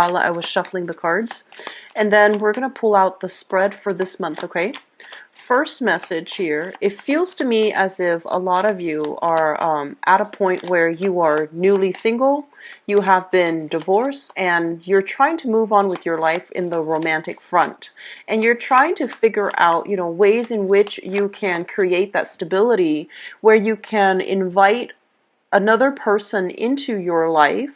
while I was shuffling the cards. And then we're going to pull out the spread for this month, okay? First message here, it feels to me as if a lot of you are at a point where you are newly single, you have been divorced, and you're trying to move on with your life in the romantic front. And you're trying to figure out, ways in which you can create that stability where you can invite another person into your life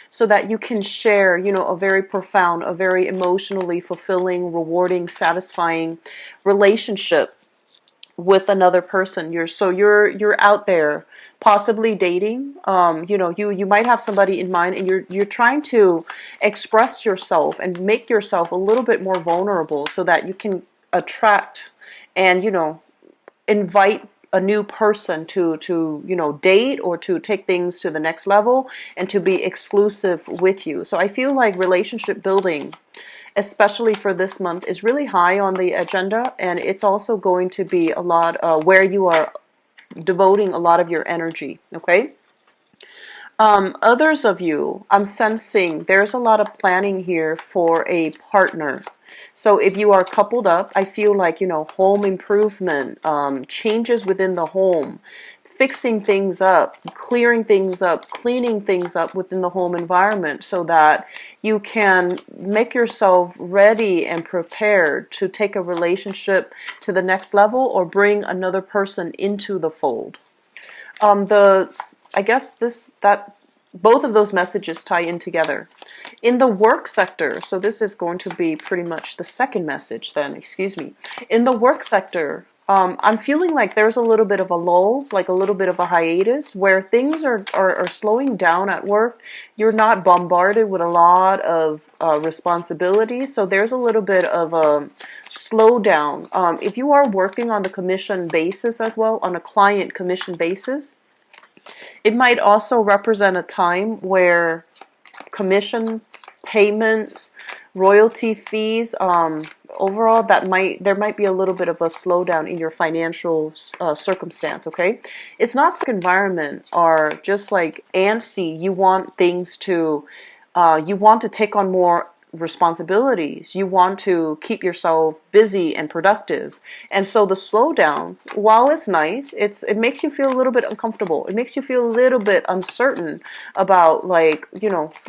so that you can share, a very profound, a very emotionally fulfilling, rewarding, satisfying relationship with another person. You're out there possibly dating. You might have somebody in mind, and you're trying to express yourself and make yourself a little bit more vulnerable so that you can attract and invite a new person to date or to take things to the next level and to be exclusive with you. So I feel like relationship building, especially for this month, is really high on the agenda, and it's also going to be a lot where you are devoting a lot of your energy, okay? Others of you, I'm sensing there's a lot of planning here for a partner. So if you are coupled up, I feel like, home improvement, changes within the home, fixing things up, clearing things up, cleaning things up within the home environment so that you can make yourself ready and prepared to take a relationship to the next level or bring another person into the fold. I guess both of those messages tie in together. In the work sector, so this is going to be pretty much the second message then, excuse me. In the work sector, I'm feeling like there's a little bit of a lull, like a little bit of a hiatus, where things are slowing down at work. You're not bombarded with a lot of responsibilities, so there's a little bit of a slowdown. If you are working on the commission basis as well, on a client commission basis, it might also represent a time where commission payments, royalty fees, overall there might be a little bit of a slowdown in your financial circumstance, okay? It's not environment are just like antsy. You want things to, you want to take on more responsibilities. You want to keep yourself busy and productive. And so the slowdown, while it's nice, it makes you feel a little bit uncomfortable. It makes you feel a little bit uncertain about, like,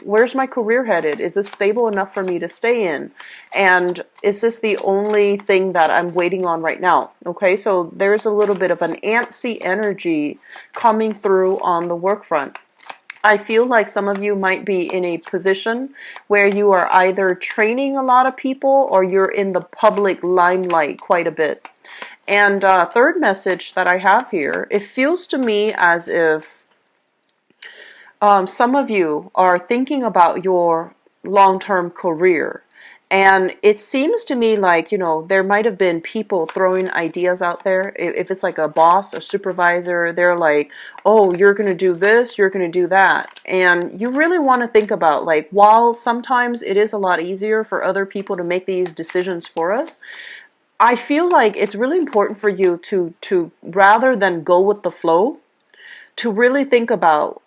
where's my career headed? Is this stable enough for me to stay in? And is this the only thing that I'm waiting on right now? Okay, so there's a little bit of an antsy energy coming through on the work front. I feel like some of you might be in a position where you are either training a lot of people or you're in the public limelight quite a bit. And third message that I have here, it feels to me as if some of you are thinking about your long-term career. And it seems to me like, there might have been people throwing ideas out there. If it's like a boss, a supervisor, they're like, oh, you're going to do this, you're going to do that. And you really want to think about, like, while sometimes it is a lot easier for other people to make these decisions for us, I feel like it's really important for you to rather than go with the flow, to really think about,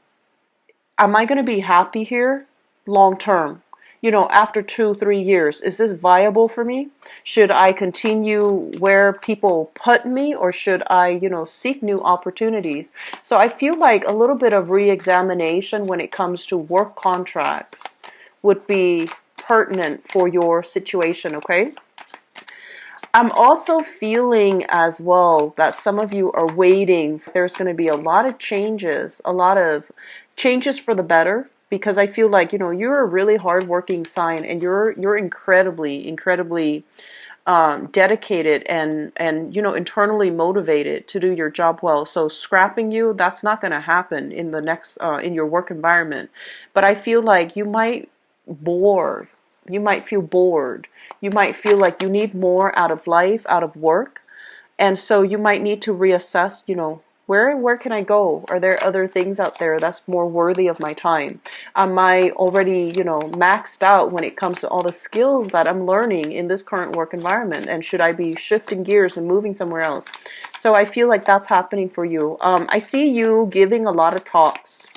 am I going to be happy here long term? After 2-3 years, is this viable for me? Should I continue where people put me, or should I, seek new opportunities? So I feel like a little bit of re-examination when it comes to work contracts would be pertinent for your situation, okay? I'm also feeling as well that some of you are waiting. There's going to be a lot of changes for the better, because I feel like, you're a really hardworking sign, and you're incredibly dedicated and internally motivated to do your job well. So scrapping you, that's not going to happen in the next in your work environment. But I feel like you might bore. You might feel bored. You might feel like you need more out of life, out of work. And so you might need to reassess, where can I go? Are there other things out there that's more worthy of my time? Am I already, maxed out when it comes to all the skills that I'm learning in this current work environment? And should I be shifting gears and moving somewhere else? So I feel like that's happening for you. I see you giving a lot of talks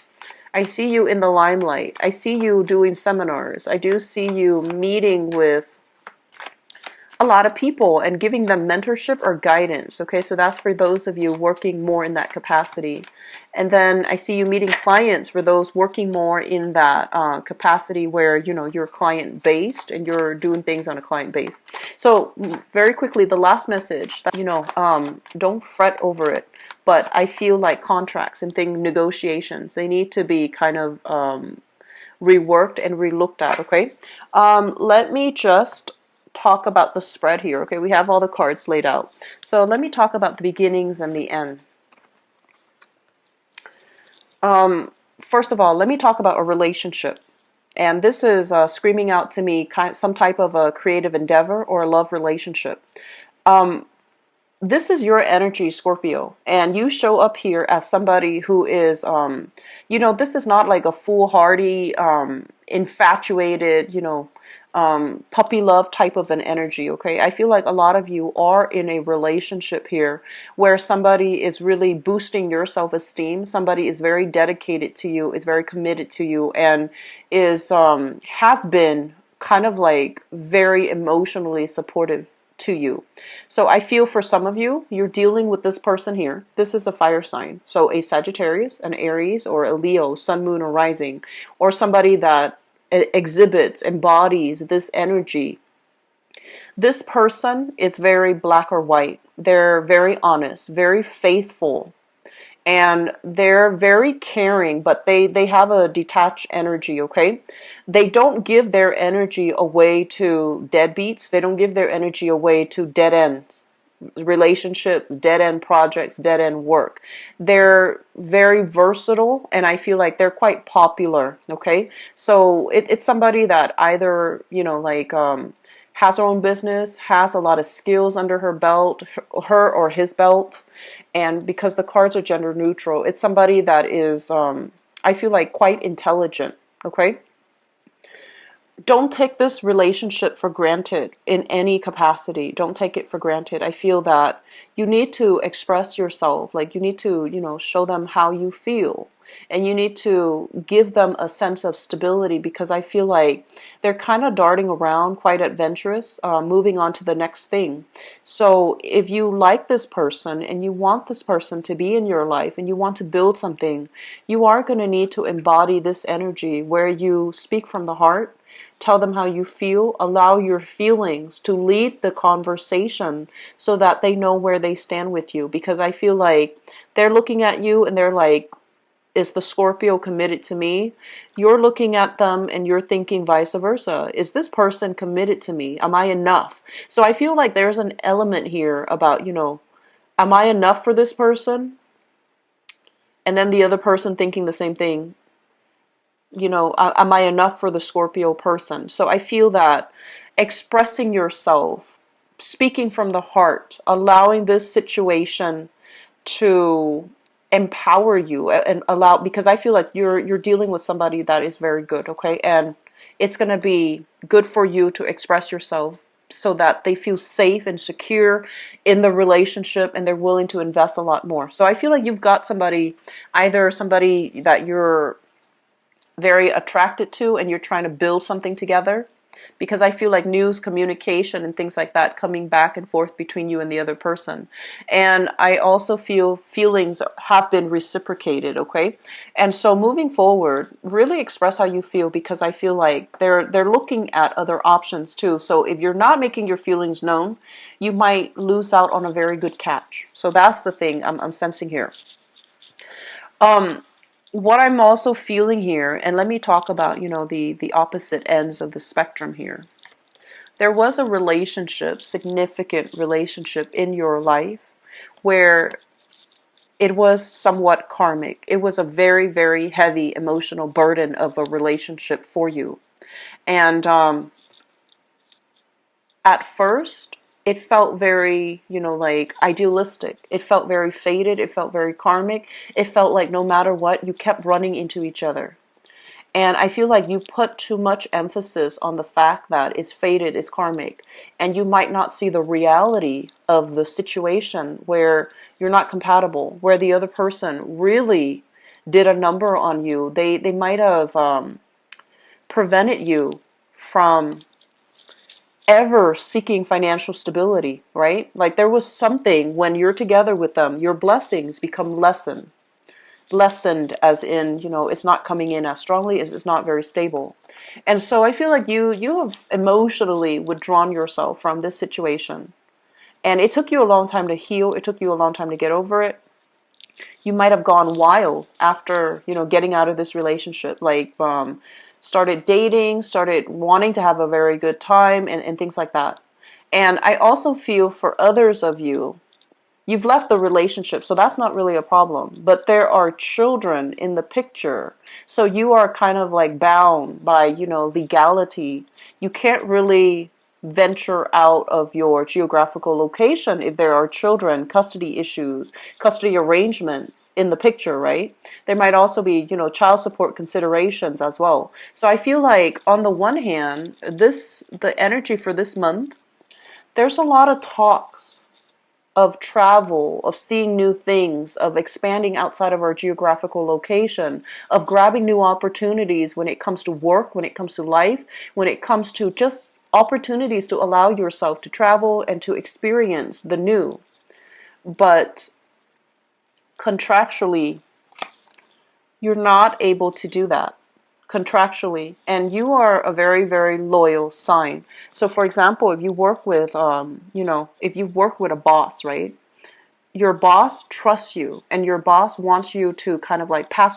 I see you in the limelight. I see you doing seminars. I do see you meeting with a lot of people and giving them mentorship or guidance. Okay, so that's for those of you working more in that capacity. And then I see you meeting clients for those working more in that capacity where, you know, you're client based and you're doing things on a client base. So very quickly, the last message, that, you know, don't fret over it. But I feel like contracts and negotiations, they need to be kind of reworked and relooked at. Okay, let me just talk about the spread here. Okay, we have all the cards laid out. So let me talk about the beginnings and the end. First of all, let me talk about a relationship. And this is screaming out to me some type of a creative endeavor or a love relationship. This is your energy, Scorpio, and you show up here as somebody who is, you know, this is not like a foolhardy, infatuated, you know, puppy love type of an energy, okay? I feel like a lot of you are in a relationship here where somebody is really boosting your self-esteem. Somebody is very dedicated to you, is very committed to you, and is, has been kind of like very emotionally supportive to you. So I feel for some of you, you're dealing with this person here. This is a fire sign. So a Sagittarius, an Aries, or a Leo, sun, moon, or rising, or somebody that exhibits, embodies this energy. This person is very black or white. They're very honest, very faithful, and they're very caring, but they have a detached energy, okay? They don't give their energy away to deadbeats. They don't give their energy away to dead ends relationships, dead end projects, dead end work. They're very versatile, and I feel like they're quite popular, okay? So it's somebody that either, you know, like has her own business, has a lot of skills under her belt, her or his belt, and because the cards are gender neutral, it's somebody that is, I feel like, quite intelligent, okay? Don't take this relationship for granted in any capacity. Don't take it for granted. I feel that you need to express yourself. Like, you need to, you know, show them how you feel. And you need to give them a sense of stability, because I feel like they're kind of darting around, quite adventurous, moving on to the next thing. So if you like this person and you want this person to be in your life and you want to build something, you are going to need to embody this energy where you speak from the heart. Tell them how you feel. Allow your feelings to lead the conversation so that they know where they stand with you. Because I feel like they're looking at you and they're like, is the Scorpio committed to me? You're looking at them and you're thinking vice versa. Is this person committed to me? Am I enough? So I feel like there's an element here about, you know, am I enough for this person? And then the other person thinking the same thing. You know, am I enough for the Scorpio person? So I feel that expressing yourself, speaking from the heart, allowing this situation to empower you and allow, because I feel like you're dealing with somebody that is very good, okay? And it's going to be good for you to express yourself so that they feel safe and secure in the relationship and they're willing to invest a lot more. So I feel like you've got somebody, either somebody that you're very attracted to and you're trying to build something together, because I feel like news, communication, and things like that coming back and forth between you and the other person. And I also feel feelings have been reciprocated, okay? And so moving forward, really express how you feel, because I feel like they're looking at other options too. So if you're not making your feelings known, you might lose out on a very good catch. So that's the thing I'm sensing here. What I'm also feeling here, and let me talk about, you know, the opposite ends of the spectrum here. There was a relationship, significant relationship in your life where it was somewhat karmic. It was a very, very heavy emotional burden of a relationship for you. And at first, it felt very, you know, like idealistic. It felt very fated. It felt very karmic. It felt like no matter what, you kept running into each other. And I feel like you put too much emphasis on the fact that it's fated, it's karmic, and you might not see the reality of the situation where you're not compatible, where the other person really did a number on you. They might have prevented you from ever seeking financial stability, right? Like there was something when you're together with them, your blessings become lessened as in, it's not coming in as strongly, it's not very stable. And so I feel like you have emotionally withdrawn yourself from this situation. And it took you a long time to heal. It took you a long time to get over it. You might have gone wild after, getting out of this relationship, like started dating, started wanting to have a very good time and things like that. And I also feel for others of you, you've left the relationship, so that's not really a problem. But there are children in the picture. So you are kind of like bound by, legality. You can't really venture out of your geographical location if there are children, custody issues, custody arrangements in the picture, right? There might also be, child support considerations as well. So I feel like on the one hand, the energy for this month, there's a lot of talks of travel, of seeing new things, of expanding outside of our geographical location, of grabbing new opportunities when it comes to work, when it comes to life, when it comes to just opportunities to allow yourself to travel and to experience the new. But contractually, you're not able to do that contractually, and you are a very, very loyal sign. So for example, if you work with if you work with a boss, right, your boss trusts you and your boss wants you to kind of like pass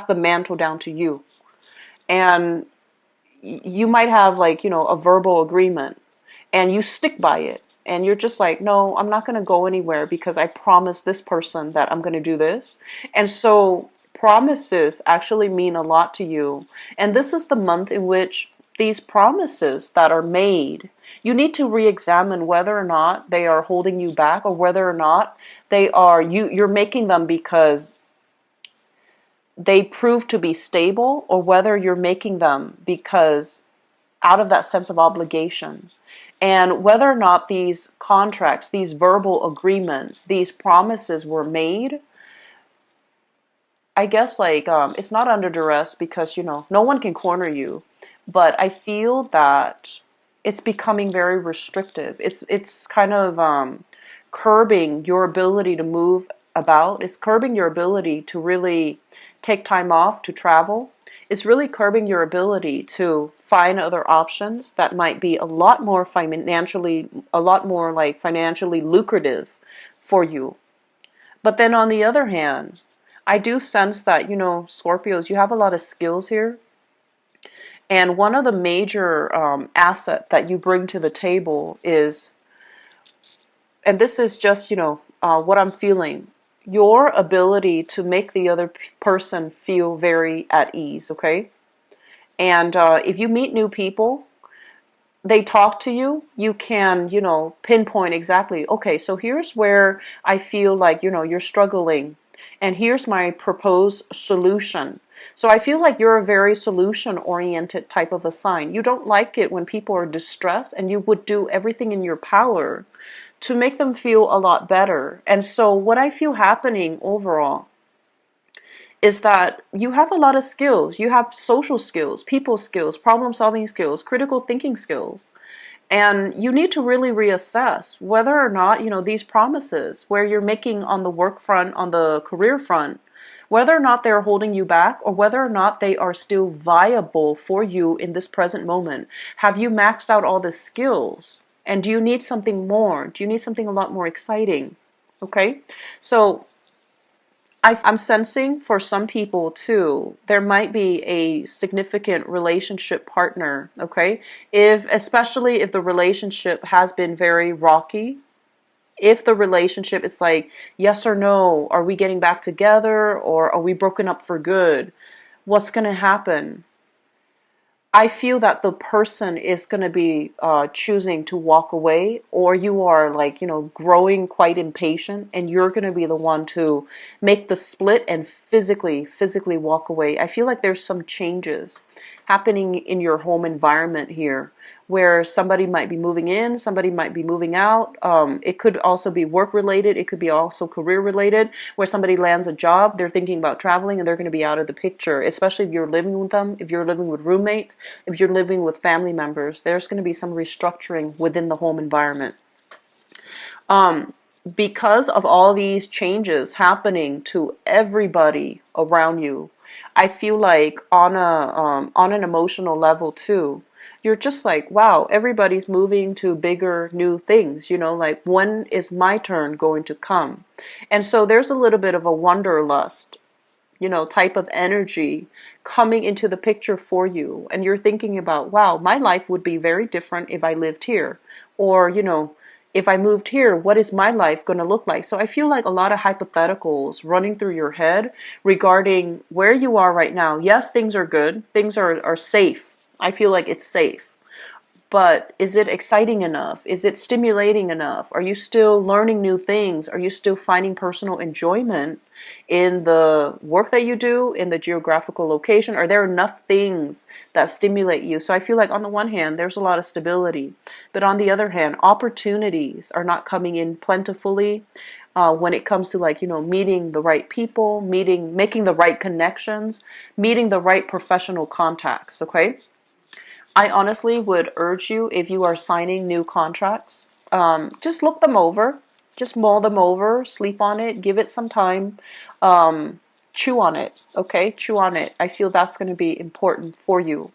the mantle down to you, and you might have like a verbal agreement and you stick by it, and you're just like, no, I'm not going to go anywhere because I promised this person that I'm going to do this. And so promises actually mean a lot to you. And this is the month in which these promises that are made, you need to re-examine whether or not they are holding you back, or whether or not you're making them because they prove to be stable, or whether you're making them because out of that sense of obligation. And whether or not these contracts, these verbal agreements, these promises were made, I guess like it's not under duress because no one can corner you, but I feel that it's becoming very restrictive. It's kind of curbing your ability to move about. It's curbing your ability to really take time off to travel. It's really curbing your ability to find other options that might be a lot more financially lucrative for you. But then on the other hand, I do sense that, Scorpios, you have a lot of skills here. And one of the major asset that you bring to the table is, and this is just, what I'm feeling, your ability to make the other person feel very at ease, okay? And if you meet new people, they talk to you, you can, pinpoint exactly, okay, so here's where I feel like, you're struggling, and here's my proposed solution. So I feel like you're a very solution-oriented type of a sign. You don't like it when people are distressed, and you would do everything in your power to make them feel a lot better. And so what I feel happening overall is that you have a lot of skills. You have social skills, people skills, problem-solving skills, critical thinking skills. And you need to really reassess whether or not, these promises where you're making on the work front, on the career front, whether or not they're holding you back, or whether or not they are still viable for you in this present moment. Have you maxed out all the skills? And do you need something more? Do you need something a lot more exciting? Okay? So I'm sensing for some people too, there might be a significant relationship partner, okay? Especially if the relationship has been very rocky, if the relationship is like, yes or no, are we getting back together, or are we broken up for good? What's going to happen? I feel that the person is going to be choosing to walk away, or you are like, growing quite impatient, and you're going to be the one to make the split and physically walk away. I feel like there's some changes. happening in your home environment here, where somebody might be moving in, somebody might be moving out. It could also be work related. It could be also career related, where somebody lands a job, they're thinking about traveling, and they're going to be out of the picture, especially if you're living with them, if you're living with roommates, if you're living with family members. There's going to be some restructuring within the home environment. Because of all these changes happening to everybody around you, I feel like on an emotional level too, you're just like, wow, everybody's moving to bigger new things, you know, like when is my turn going to come? And so there's a little bit of a wanderlust, you know, type of energy coming into the picture for you. And you're thinking about, wow, my life would be very different if I lived here. Or, you know, if I moved here, what is my life going to look like? So I feel like a lot of hypotheticals running through your head regarding where you are right now. Yes, things are good. Things are safe. I feel like it's safe. But is it exciting enough? Is it stimulating enough? Are you still learning new things? Are you still finding personal enjoyment in the work that you do, in the geographical location? Are there enough things that stimulate you? So I feel like on the one hand, there's a lot of stability. But on the other hand, opportunities are not coming in plentifully. When it comes to, like, you know, meeting the right people, making the right connections, meeting the right professional contacts, okay? I honestly would urge you, if you are signing new contracts, just look them over, just mull them over, sleep on it, give it some time, chew on it, okay? Chew on it. I feel that's going to be important for you.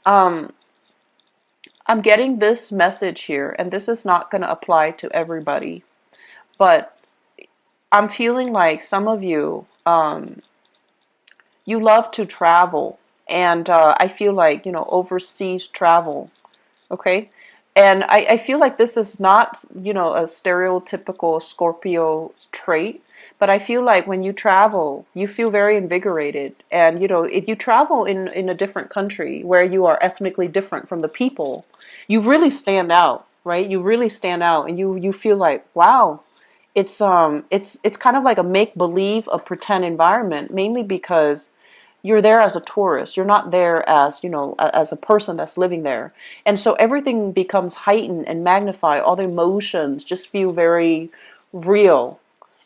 Um, I'm getting this message here, and this is not going to apply to everybody, but I'm feeling like some of you, you love to travel, and I feel like, you know, overseas travel. Okay. And I feel like this is not, you know, a stereotypical Scorpio trait, but I feel like when you travel, you feel very invigorated. And, you know, if you travel in a different country where you are ethnically different from the people, you really stand out, right? You really stand out, and you feel like, wow, it's kind of like a make believe, a pretend environment, mainly because you're there as a tourist. You're not there as, you know, as a person that's living there. And so everything becomes heightened and magnified. All the emotions just feel very real.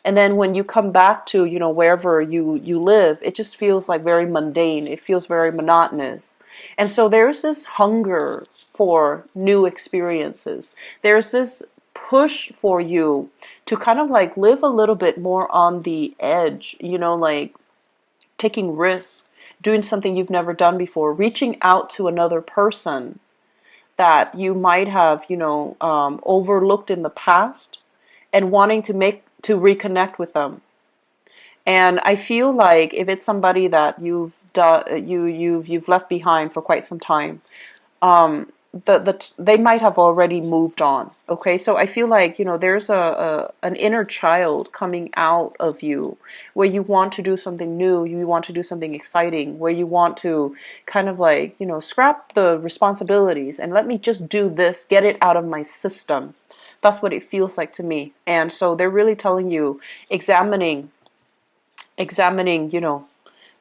And then when you come back to, you know, wherever you live, it just feels like very mundane. It feels very monotonous. And so there's this hunger for new experiences. There's this push for you to kind of like live a little bit more on the edge, you know, like taking risks, doing something you've never done before, reaching out to another person that you might have, you know, overlooked in the past, and wanting to reconnect with them. And I feel like if it's somebody that you've done, you've left behind for quite some time, um, they might have already moved on. Okay, so I feel like, you know, there's an inner child coming out of you, where you want to do something new, you want to do something exciting, where you want to kind of like, you know, scrap the responsibilities and let me just do this, get it out of my system. That's what it feels like to me. And so they're really telling you, examining, you know,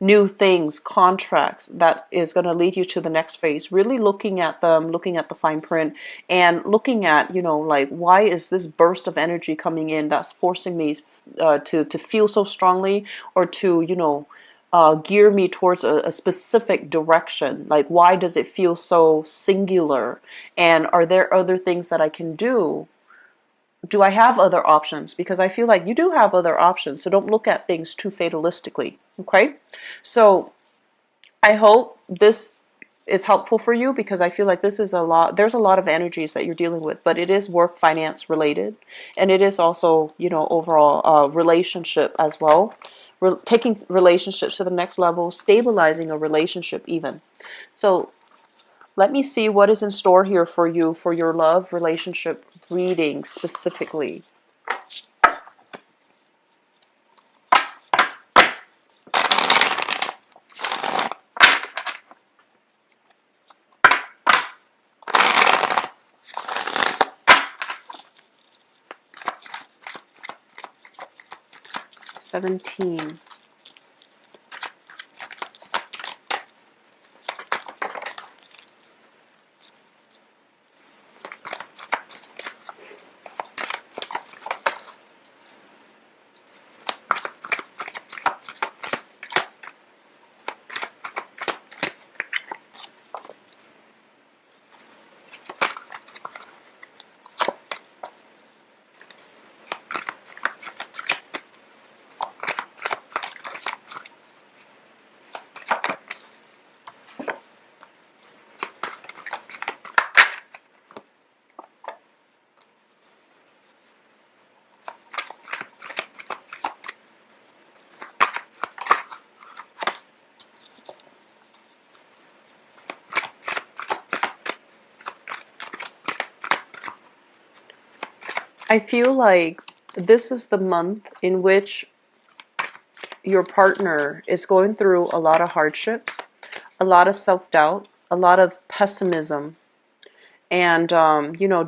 new things, contracts that is going to lead you to the next phase. Really looking at them, looking at the fine print, and looking at, you know, like, why is this burst of energy coming in that's forcing me to feel so strongly, or to, you know, gear me towards a specific direction? Like, why does it feel so singular? And are there other things that I can do? Do I have other options? Because I feel like you do have other options. So don't look at things too fatalistically. Okay? So I hope this is helpful for you, because I feel like this is there's a lot of energies that you're dealing with, but it is work finance related. And it is also, you know, overall relationship as well. Taking relationships to the next level, stabilizing a relationship even. So let me see what is in store here for you for your love relationship reading specifically. $17. I feel like this is the month in which your partner is going through a lot of hardships, a lot of self-doubt, a lot of pessimism, and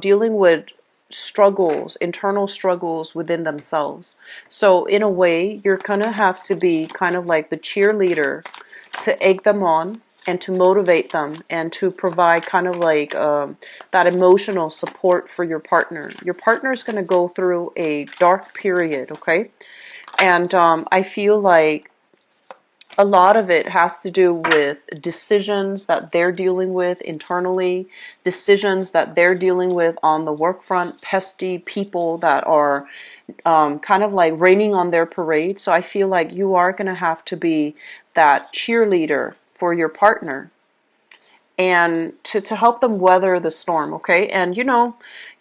dealing with struggles, internal struggles within themselves. So in a way, you're gonna have to be kind of like the cheerleader to egg them on and to motivate them and to provide kind of like that emotional support for your partner. Your partner is going to go through a dark period, okay? And I feel like a lot of it has to do with decisions that they're dealing with internally, decisions that they're dealing with on the work front, pesky people that are kind of like raining on their parade. So I feel like you are going to have to be that cheerleader for your partner and to help them weather the storm, okay? And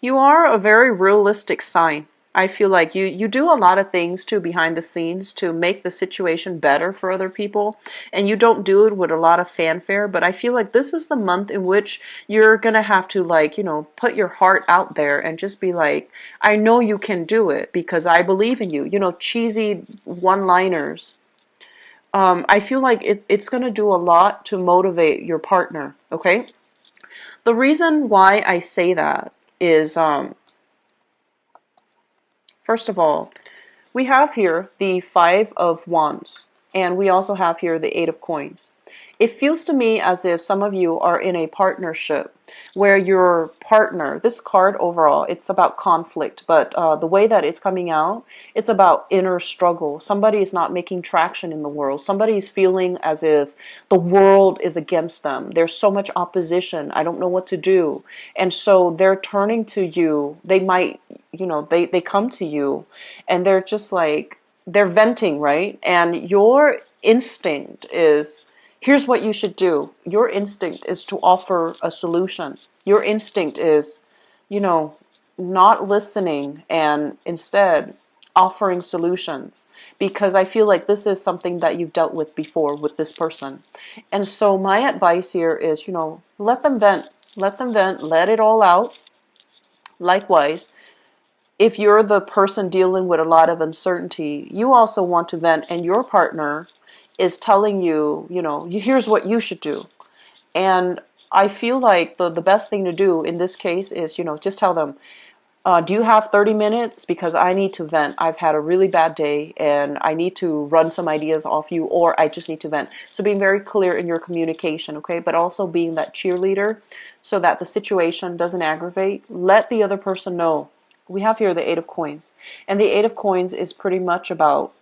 you are a very realistic sign. I feel like you do a lot of things too behind the scenes to make the situation better for other people, and you don't do it with a lot of fanfare, but I feel like this is the month in which you're gonna have to, like, put your heart out there and just be like, I know you can do it because I believe in you. Cheesy one-liners. I feel like it's going to do a lot to motivate your partner, okay? The reason why I say that is, first of all, we have here the Five of Wands, and we also have here the Eight of Coins. It feels to me as if some of you are in a partnership where your partner, this card overall, it's about conflict, but the way that it's coming out, it's about inner struggle. Somebody is not making traction in the world. Somebody is feeling as if the world is against them. There's so much opposition. I don't know what to do. And so they're turning to you. They might, they come to you and they're just like, they're venting, right? And your instinct is, here's what you should do. Your instinct is to offer a solution. Your instinct is, not listening and instead offering solutions. Because I feel like this is something that you've dealt with before with this person. And so my advice here is, let them vent. Let them vent. Let it all out. Likewise, if you're the person dealing with a lot of uncertainty, you also want to vent, and your partner is telling you, here's what you should do. And I feel like the best thing to do in this case is, just tell them, do you have 30 minutes? Because I need to vent. I've had a really bad day and I need to run some ideas off you, or I just need to vent. So being very clear in your communication, okay? But also being that cheerleader so that the situation doesn't aggravate. Let the other person know. We have here the Eight of Coins. And the Eight of Coins is pretty much about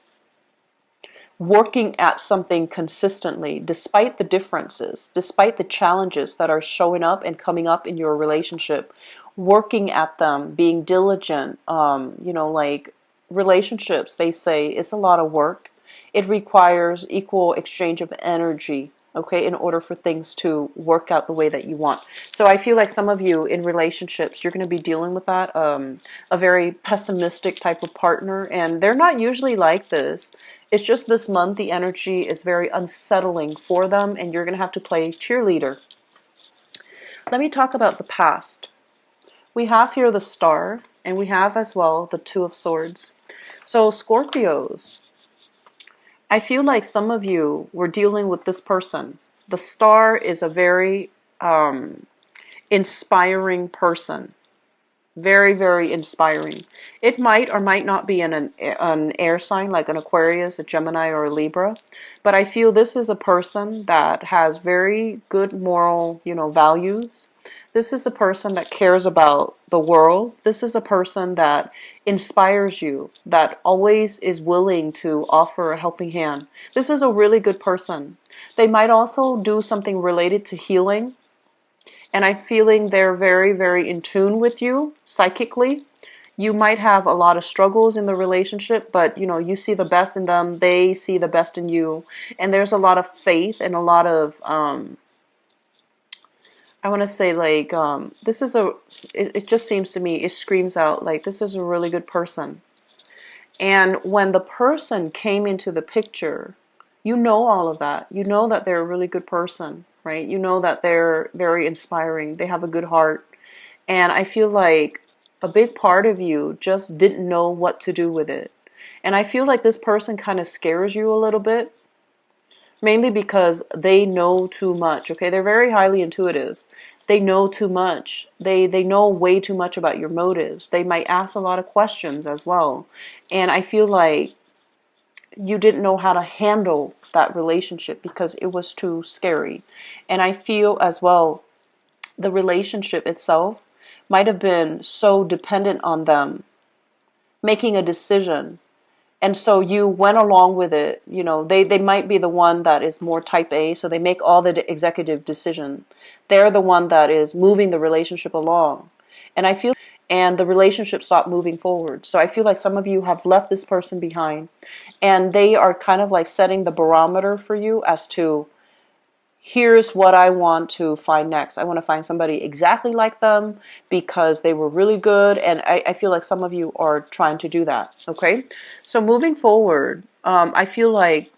working at something consistently, despite the differences, despite the challenges that are showing up and coming up in your relationship, working at them, being diligent. Like relationships, they say, it's a lot of work. It requires equal exchange of energy, okay, in order for things to work out the way that you want. So I feel like some of you in relationships, you're going to be dealing with that, a very pessimistic type of partner, and they're not usually like this. It's just this month the energy is very unsettling for them, and you're going to have to play cheerleader. Let me talk about the past. We have here the Star, and we have as well the Two of Swords. So Scorpios, I feel like some of you were dealing with this person. The Star is a very inspiring person. Very, very inspiring. It might or might not be an air sign like an Aquarius, a Gemini, or a Libra. But I feel this is a person that has very good moral, values. This is a person that cares about the world. This is a person that inspires you, that always is willing to offer a helping hand. This is a really good person. They might also do something related to healing. And I'm feeling they're very, very in tune with you psychically. You might have a lot of struggles in the relationship, but you see the best in them. They see the best in you. And there's a lot of faith and a lot of, I want to say, like, this is it just seems to me, it screams out like this is a really good person. And when the person came into the picture, you know all of that. You know that they're a really good person, right? You know that they're very inspiring. They have a good heart. And I feel like a big part of you just didn't know what to do with it. And I feel like this person kind of scares you a little bit, mainly because they know too much. Okay, they're very highly intuitive. They know too much. They know way too much about your motives. They might ask a lot of questions as well. And I feel like you didn't know how to handle that relationship because it was too scary. And I feel as well the relationship itself might have been so dependent on them making a decision. And so you went along with it. They might be the one that is more type A, so they make all the executive decision. They're the one that is moving the relationship along. And the relationship stopped moving forward. So I feel like some of you have left this person behind, and they are kind of like setting the barometer for you as to, here's what I want to find next. I want to find somebody exactly like them because they were really good. And I feel like some of you are trying to do that. Okay. So moving forward, I feel like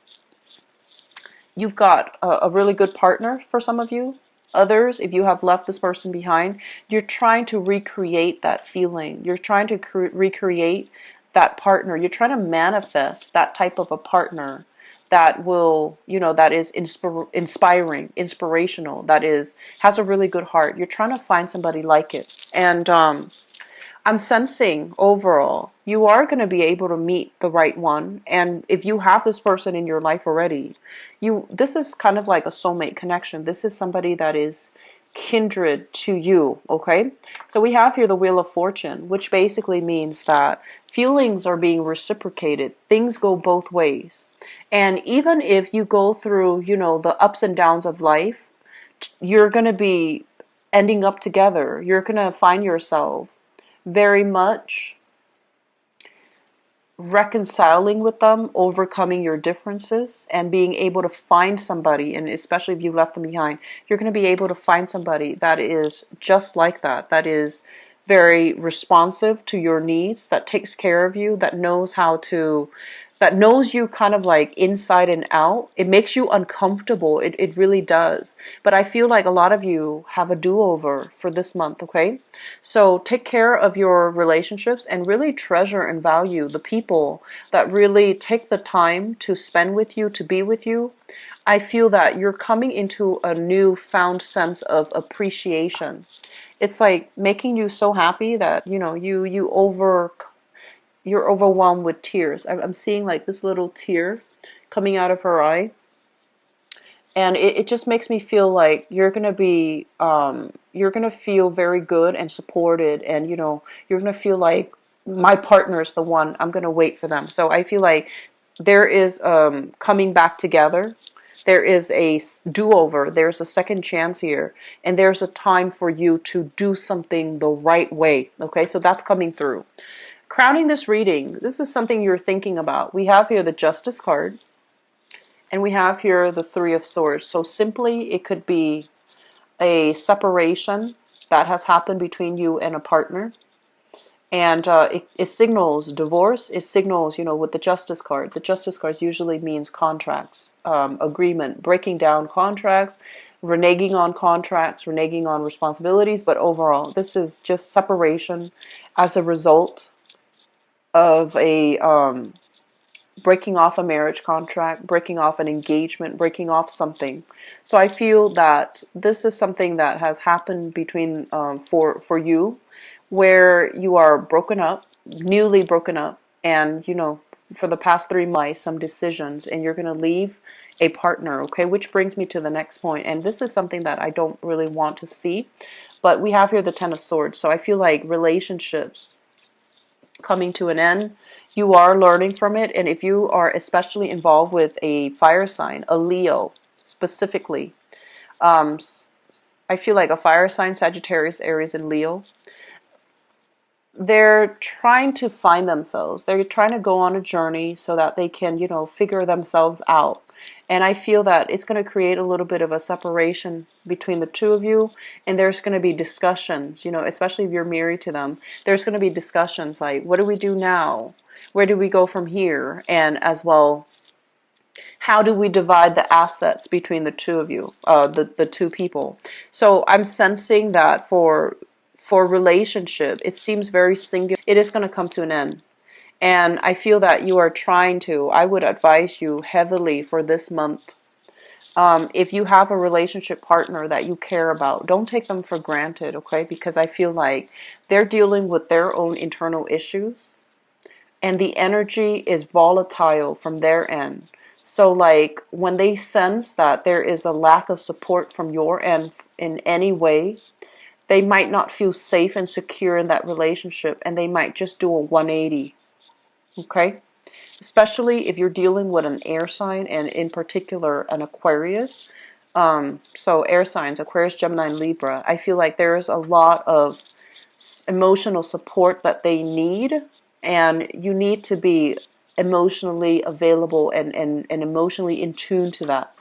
you've got a really good partner for some of you. Others, if you have left this person behind, you're trying to recreate that feeling. You're trying to recreate that partner. You're trying to manifest that type of a partner that will, that is inspiring, inspirational, that has a really good heart. You're trying to find somebody like it. And I'm sensing overall you are going to be able to meet the right one. And if you have this person in your life already, this is kind of like a soulmate connection. This is somebody that is kindred to you. Okay, so we have here the Wheel of Fortune, which basically means that feelings are being reciprocated. Things go both ways. And even if you go through, the ups and downs of life, you're going to be ending up together. You're going to find yourself very much reconciling with them, overcoming your differences, and being able to find somebody, and especially if you left them behind, you're going to be able to find somebody that is just like that is very responsive to your needs, that takes care of you, that knows you kind of like inside and out. It makes you uncomfortable. It really does. But I feel like a lot of you have a do-over for this month, okay? So take care of your relationships and really treasure and value the people that really take the time to spend with you, to be with you. I feel that you're coming into a newfound sense of appreciation. It's like making you so happy that, you're overwhelmed with tears. I'm seeing like this little tear coming out of her eye. And it just makes me feel like you're going to feel very good and supported. And, you're going to feel like my partner is the one. I'm going to wait for them. So I feel like there is coming back together. There is a do-over. There's a second chance here. And there's a time for you to do something the right way. Okay, so that's coming through. Crowning this reading, this is something you're thinking about. We have here the Justice card, and we have here the Three of Swords. So simply, it could be a separation that has happened between you and a partner. And it signals divorce. It signals, with the Justice card. The Justice card usually means contracts, agreement, breaking down contracts, reneging on contracts, reneging on responsibilities. But overall, this is just separation as a result of a breaking off a marriage contract, breaking off an engagement, breaking off something. So I feel that this is something that has happened between for you, where you are broken up, newly broken up, and for the past 3 months, some decisions, and you're going to leave a partner. Okay, which brings me to the next point, and this is something that I don't really want to see, but we have here the Ten of Swords. So I feel like relationships coming to an end, you are learning from it. And if you are especially involved with a fire sign, a Leo specifically, I feel like a fire sign, Sagittarius, Aries, and Leo, they're trying to find themselves. They're trying to go on a journey so that they can, figure themselves out. And I feel that it's going to create a little bit of a separation between the two of you. And there's going to be discussions, especially if you're married to them. There's going to be discussions like, what do we do now? Where do we go from here? And as well, how do we divide the assets between the two of you, the two people? So I'm sensing that for for relationship, it seems very singular. It is going to come to an end. And I feel that you are trying to, I would advise you heavily for this month. If you have a relationship partner that you care about, don't take them for granted, okay? Because I feel like they're dealing with their own internal issues, and the energy is volatile from their end. So like when they sense that there is a lack of support from your end in any way, they might not feel safe and secure in that relationship, and they might just do a 180, okay? Especially if you're dealing with an air sign, and in particular an Aquarius. So air signs, Aquarius, Gemini, and Libra, I feel like there is a lot of emotional support that they need, and you need to be emotionally available and emotionally in tune to that.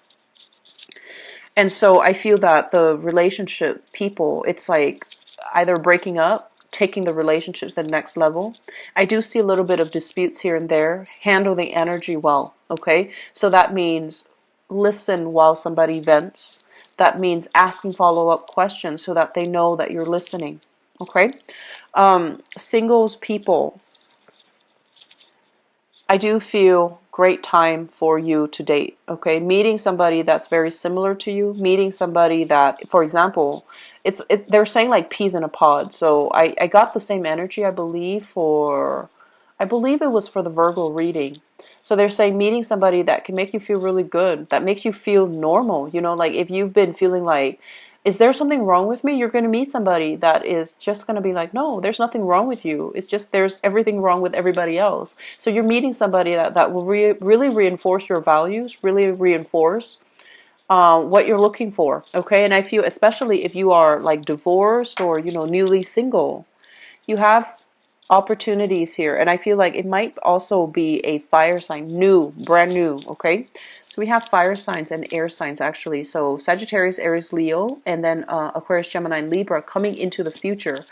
And so I feel that the relationship people, it's like either breaking up, taking the relationships to the next level. I do see a little bit of disputes here and there. Handle the energy well, okay? So that means listen while somebody vents. That means asking follow-up questions so that they know that you're listening, okay? Singles people, I do feel great time for you to date, okay? Meeting somebody that's very similar to you, meeting somebody that, for example, they're saying like peas in a pod. So I got the same energy, I believe it was for the Virgo reading. So they're saying meeting somebody that can make you feel really good, that makes you feel normal, you know, like if you've been feeling like, is there something wrong with me? You're going to meet somebody that is just going to be like, no, there's nothing wrong with you. It's just there's everything wrong with everybody else. So you're meeting somebody that will really reinforce your values, really reinforce what you're looking for. Okay. And I feel, especially if you are like divorced or, you know, newly single, you have opportunities here. And I feel like it might also be a fire sign, brand new. Okay. So we have fire signs and air signs actually. So Sagittarius, Aries, Leo, and then Aquarius, Gemini, and Libra coming into the future.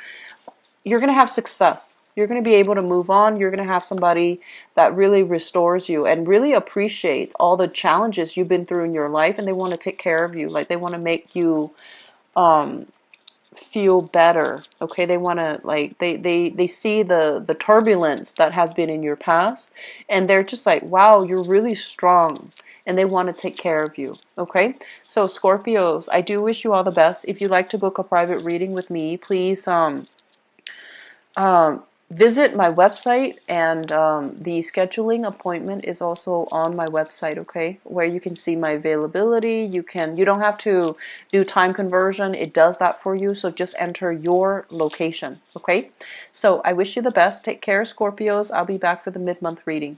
You're going to have success. You're going to be able to move on. You're going to have somebody that really restores you and really appreciates all the challenges you've been through in your life, and they want to take care of you. Like they want to make you feel better. Okay, they want to like they see the turbulence that has been in your past, and they're just like, wow, you're really strong, and they want to take care of you. Okay, so Scorpios, I do wish you all the best. If you'd like to book a private reading with me, please visit my website, and the scheduling appointment is also on my website, okay, where you can see my availability. You don't have to do time conversion. It does that for you, so just enter your location, okay? So I wish you the best. Take care, Scorpios. I'll be back for the mid-month reading.